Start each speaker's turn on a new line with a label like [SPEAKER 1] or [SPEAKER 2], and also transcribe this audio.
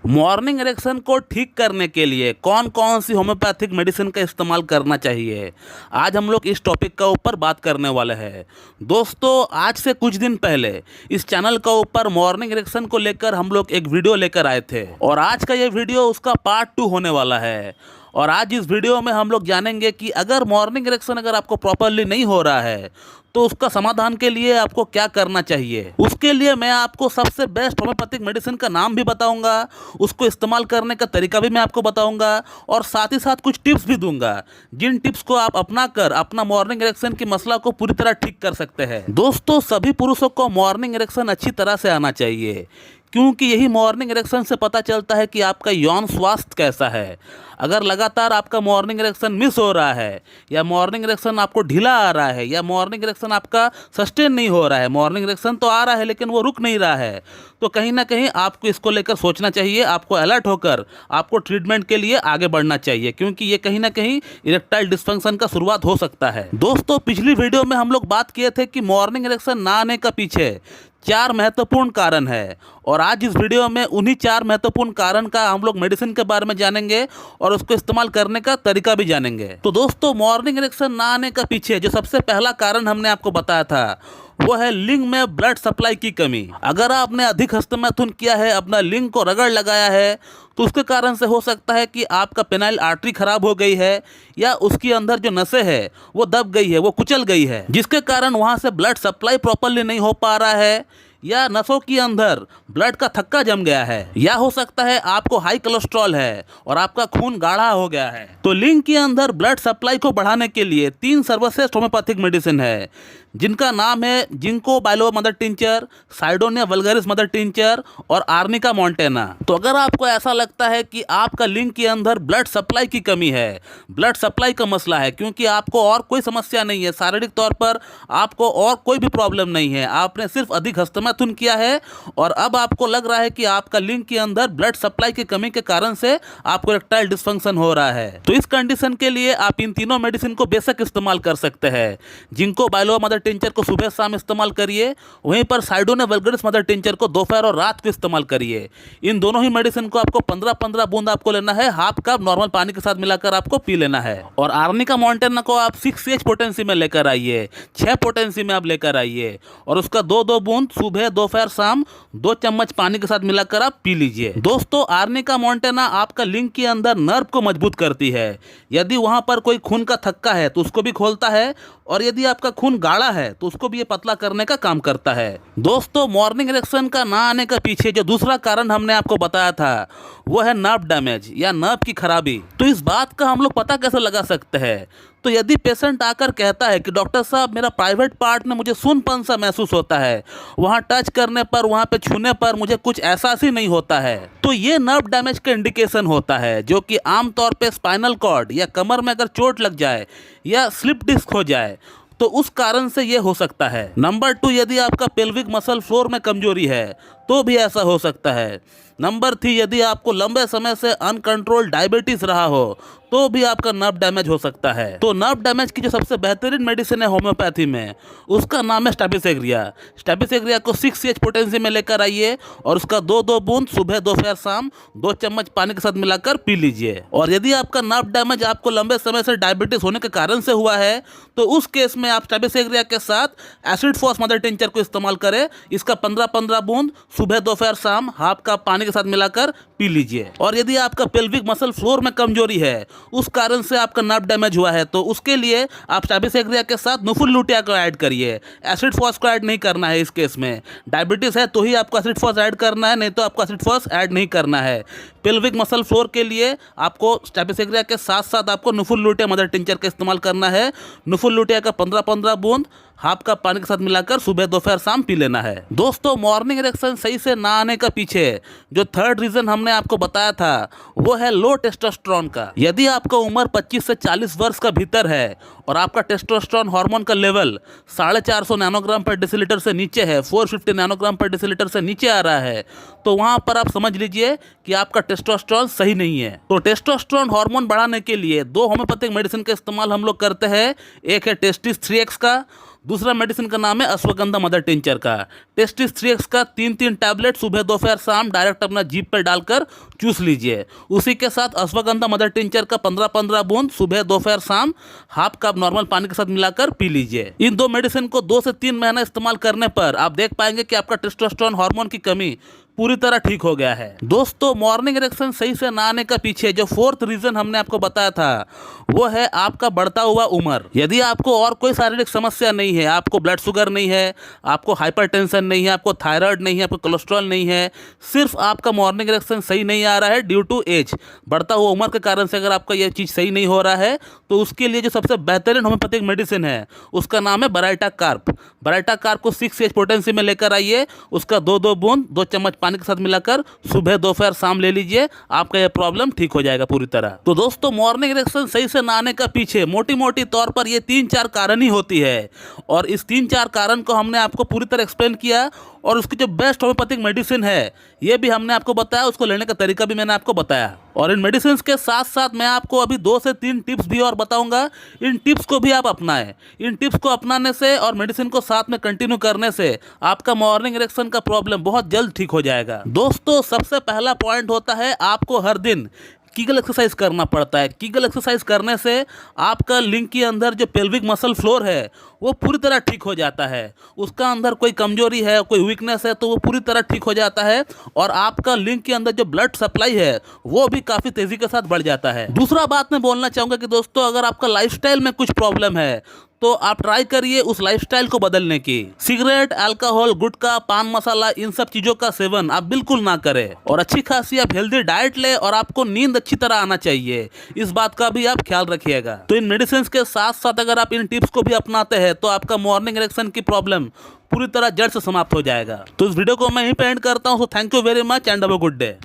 [SPEAKER 1] Morning erection को ठीक करने के लिए कौन कौन सी होम्योपैथिक मेडिसिन का इस्तेमाल करना चाहिए, आज हम लोग इस टॉपिक का ऊपर बात करने वाले हैं। दोस्तों, आज से कुछ दिन पहले इस चैनल का ऊपर मॉर्निंग इरेक्शन को लेकर हम लोग एक वीडियो लेकर आए थे और आज का ये वीडियो उसका पार्ट 2 होने वाला है। और आज इस वीडियो में हम लोग जानेंगे कि अगर मॉर्निंग इरेक्शन अगर आपको प्रॉपरली नहीं हो रहा है तो उसका समाधान के लिए आपको क्या करना चाहिए। उसके लिए मैं आपको सबसे बेस्ट होम्योपैथिक मेडिसिन का नाम भी बताऊंगा, उसको इस्तेमाल करने का तरीका भी मैं आपको बताऊंगा और साथ ही साथ कुछ टिप्स भी दूंगा, जिन टिप्स को आप अपना कर अपना मॉर्निंग इरेक्शन की मसला को पूरी तरह ठीक कर सकते हैं। दोस्तों, सभी पुरुषों को मॉर्निंग इरेक्शन अच्छी तरह से आना चाहिए, क्योंकि यही मॉर्निंग इरेक्शन से पता चलता है कि आपका यौन स्वास्थ्य कैसा है। अगर लगातार आपका मॉर्निंग इरेक्शन मिस हो रहा है या मॉर्निंग इरेक्शन आपको ढीला आ रहा है या मॉर्निंग इरेक्शन आपका सस्टेन नहीं हो रहा है, मॉर्निंग इरेक्शन तो आ रहा है लेकिन वो रुक नहीं रहा है, तो कहीं ना कहीं आपको इसको लेकर सोचना चाहिए। आपको अलर्ट होकर आपको ट्रीटमेंट के लिए आगे बढ़ना चाहिए, क्योंकि ये कहीं ना कहीं इरेक्टाइल डिस्फंक्शन का शुरुआत हो सकता है। दोस्तों, पिछली वीडियो में हम लोग बात किए थे कि मॉर्निंग इरेक्शन ना आने का पीछे 4 महत्वपूर्ण कारण है और आज इस वीडियो में उन्हीं 4 महत्वपूर्ण कारण का हम लोग मेडिसिन के बारे में जानेंगे और उसको इस्तेमाल करने का तरीका भी जानेंगे। तो दोस्तों, मॉर्निंग इरेक्शन ना आने का पीछे जो सबसे पहला कारण हमने आपको बताया था वो है लिंग में ब्लड सप्लाई की कमी। अगर आपने अधिक हस्तमैथुन किया है, अपना लिंग को रगड़ लगाया है, तो उसके कारण से हो सकता है कि आपका पेनाइल आर्टरी खराब हो गई है या उसके अंदर जो नसें है वो दब गई है, वो कुचल गई है, जिसके कारण वहाँ से ब्लड सप्लाई प्रॉपरली नहीं हो पा रहा है या नसों के अंदर ब्लड का थक्का जम गया है, या हो सकता है आपको हाई कोलेस्ट्रॉल है और आपका खून गाढ़ा हो गया है। तो लिंग के अंदर ब्लड सप्लाई को बढ़ाने के लिए 3 सर्वश्रेष्ठ होम्योपैथिक मेडिसिन है, जिनका नाम है ginkgo biloba mother tincture, cydonia vulgaris mother tincture और आर्निका मॉन्टेना। तो अगर आपको ऐसा लगता है कि आपका लिंग के अंदर ब्लड सप्लाई की कमी है, ब्लड सप्लाई का मसला है, क्योंकि आपको और कोई समस्या नहीं है, शारीरिक तौर पर आपको और कोई भी प्रॉब्लम नहीं है, आपने सिर्फ अधिक हस्तमैथुन किया है और अब आपको लग रहा है कि आपका लिंग के अंदर ब्लड सप्लाई की कमी के कारण से आपको इरेक्टाइल डिस्फंक्शन हो रहा है, तो इस कंडीशन के लिए आप इन तीनों मेडिसिन को बेशक इस्तेमाल कर सकते हैं। जिंको बाइलोवा मदर टिंचर को सुबह शाम इस्तेमाल करिए, वहीं पर साइडोनिया वल्गारिस मदर टिंचर को दोपहर और रात को इस्तेमाल करिए। इन दोनों ही मेडिसिन को आपको 15-15 बूंद आपको लेना है, हाफ कप नॉर्मल पानी के साथ मिलाकर आपको पी लेना है। और आर्निका मॉन्टेना को आप 6H पोटेंसी में लेकर आइए, 6 पोटेंसी में आप लेकर आइए और उसका 2-2 बूंद सुबह दोपहर शाम 2 चम्मच पानी के साथ मिलाकर आप पी लीजिए। दोस्तों, आर्निका मॉन्टेना आपका लिंग के अंदर नर्व को मजबूत करती है। यदि वहां पर कोई खून का थक्का है तो उसको भी खोलता है और यदि आपका खून गाढ़ा है तो उसको भी ये पतला करने का काम करता है। दोस्तों, मॉर्निंग इरेक्शन का ना आने का पीछे जो दूसरा कारण हमने आपको बताया था वो है नर्व डैमेज या नर्व की खराबी। तो इस बात का हम लोग पता कैसे लगा सकते हैं? तो यदि पेशेंट आकर कहता है कि डॉक्टर साहब, मेरा प्राइवेट पार्ट में मुझे सुनपन सा महसूस होता है, वहाँ टच करने पर, वहाँ पे छूने पर मुझे कुछ एहसास ही नहीं होता है, तो ये नर्व डैमेज का इंडिकेशन होता है, जो कि आमतौर पे स्पाइनल कॉर्ड या कमर में अगर चोट लग जाए या स्लिप डिस्क हो जाए तो उस कारण से ये हो सकता है। नंबर 2, यदि आपका पेल्विक मसल फ्लोर में कमजोरी है तो भी ऐसा हो सकता है। नंबर 3, यदि आपको लंबे समय से अनकंट्रोल डायबिटीज रहा हो तो भी आपका नर्व डैमेज हो सकता है। तो नर्व डैमेज की जो सबसे बेहतरीन मेडिसिन है होम्योपैथी में, उसका नाम है स्टैबिसेग्रिया। स्टैबिसेग्रिया को 6H पोटेंसी में लेकर आइए और उसका 2-2 बूंद सुबह दोपहर शाम 2 चम्मच पानी के साथ मिलाकर पी लीजिए। और यदि आपका नर्व डैमेज आपको लंबे समय से डायबिटीज होने के कारण से हुआ है तो उस केस में आप स्टैबिसेग्रिया के साथ एसिड फॉस मदर टिंचर को इस्तेमाल करें। इसका 15-15 बूंद सुबह दोपहर शाम हाफ कप पानी के साथ मिलाकर पी लीजिए। और यदि आपका पेल्विक मसल फ्लोर में कमजोरी है, उस कारण से आपका नर्व डैमेज हुआ है, तो उसके लिए आप स्टैबिसेग्रिया के साथ नुफुल लुटिया को ऐड करिए। एसिड फॉस को ऐड नहीं करना है। इस केस में डायबिटीज है तो ही आपको एसिड फॉस ऐड करना है, नहीं तो आपको एसिड फॉस ऐड नहीं करना है। पेल्विक मसल फ्लोर के लिए आपको स्टैबिसेग्रिया के साथ साथ आपको नुफुल लुटिया मदर टिंचर का इस्तेमाल करना है। नुफुल लुटिया का 15-15 बूंद हाफ कप पानी के साथ मिलाकर सुबह दोपहर शाम पी लेना है। दोस्तों, मॉर्निंग इरेक्शन सही से ना आने का पीछे जो थर्ड रीजन हमने आपको बताया था वो है लो टेस्टोस्टेरोन का। यदि आपका उम्र 25 से 40 वर्ष का भीतर है और आपका टेस्टोस्टेरोन हार्मोन का लेवल 450 नैनोग्राम पर डेसीलीटर से नीचे है, 450 नैनोग्राम पर डेसीलीटर से नीचे आ रहा है, तो वहां पर आप समझ लीजिए कि आपका टेस्टोस्टेरोन सही नहीं है। तो टेस्टोस्टेरोन हार्मोन बढ़ाने के लिए 2 होम्योपैथिक मेडिसिन का इस्तेमाल हम लोग करते हैं। एक है टेस्टिस 3X का, दूसरा मेडिसिन का नाम है अश्वगंधा मदर टिंचर का। टेस्टिस 3X का 3-3 टैबलेट सुबह दोपहर शाम डायरेक्ट अपना जीभ पर डालकर चूस लीजिए। उसी के साथ अश्वगंधा मदर टिंचर का 15-15 बूंद सुबह दोपहर शाम हाफ कप नॉर्मल पानी के साथ मिलाकर पी लीजिए। इन दो मेडिसिन को 2 से 3 महीना इस्तेमाल करने पर आप देख पाएंगे कि आपका टेस्टोस्टेरोन हार्मोन की कमी पूरी तरह ठीक हो गया है। दोस्तों, मॉर्निंग इरेक्शन सही से ना आने का पीछे जो 4th रीजन हमने आपको बताया था वो है आपका बढ़ता हुआ उम्र। यदि आपको और कोई शारीरिक समस्या नहीं है, आपको ब्लड शुगर नहीं है, आपको हाइपरटेंशन नहीं है, आपको थायराइड नहीं है, आपको कोलेस्ट्रॉल नहीं है, सिर्फ आपका मॉर्निंग इरेक्शन सही नहीं आ रहा है ड्यू टू एज, बढ़ता हुआ उम्र के कारण से अगर आपका यह चीज़ सही नहीं हो रहा है तो उसके लिए जो सबसे बेहतरीन होम्योपैथिक मेडिसिन है उसका नाम है बराइटा कार्प। बराइटा कार्प को 6H पोटेंसी में लेकर आइए, उसका 2-2 बूंद 2 चम्मच पानी के साथ मिलाकर सुबह दोपहर शाम ले लीजिए, आपका यह प्रॉब्लम ठीक हो जाएगा पूरी तरह। तो दोस्तों, मॉर्निंग इरेक्शन सही से ना आने का पीछे मोटी मोटी तौर पर ये 3-4 कारण ही होती है और इस 3-4 कारण को हमने आपको पूरी तरह एक्सप्लेन किया और उसकी जो बेस्ट होम्योपैथिक मेडिसिन है ये भी हमने आपको बताया, उसको लेने का तरीका भी मैंने आपको बताया। और इन मेडिसिन के साथ साथ मैं आपको अभी 2 से 3 टिप्स भी और बताऊंगा। इन टिप्स को भी आप अपनाएं। इन टिप्स को अपनाने से और मेडिसिन को साथ में कंटिन्यू करने से आपका मॉर्निंग इरेक्शन का प्रॉब्लम बहुत जल्द ठीक हो जाएगा। दोस्तों, सबसे पहला पॉइंट होता है आपको हर दिन कीगल एक्सरसाइज करना पड़ता है। कीगल एक्सरसाइज करने से आपका लिंग के अंदर जो पेल्विक मसल फ्लोर है वो पूरी तरह ठीक हो जाता है। उसका अंदर कोई कमजोरी है, कोई वीकनेस है तो वो पूरी तरह ठीक हो जाता है और आपका लिंग के अंदर जो ब्लड सप्लाई है वो भी काफ़ी तेज़ी के साथ बढ़ जाता है। दूसरा बात मैं बोलना चाहूँगा कि दोस्तों, अगर आपका लाइफस्टाइल में कुछ प्रॉब्लम है तो आप ट्राई करिए उस लाइफस्टाइल को बदलने की। सिगरेट, अल्कोहल, गुटखा, पान मसाला, इन सब चीज़ों का सेवन आप बिल्कुल ना करें और अच्छी खासी आप हेल्दी डाइट लें और आपको नींद अच्छी तरह आना चाहिए, इस बात का भी आप ख्याल रखिएगा। तो इन मेडिसिन के साथ साथ अगर आप इन टिप्स को भी अपनाते हैं तो आपका मॉर्निंग इरेक्शन की प्रॉब्लम पूरी तरह जड़ से समाप्त हो जाएगा। तो इस वीडियो को मैं यहीं पे एंड करता हूँ। So thank you very much and have a good day.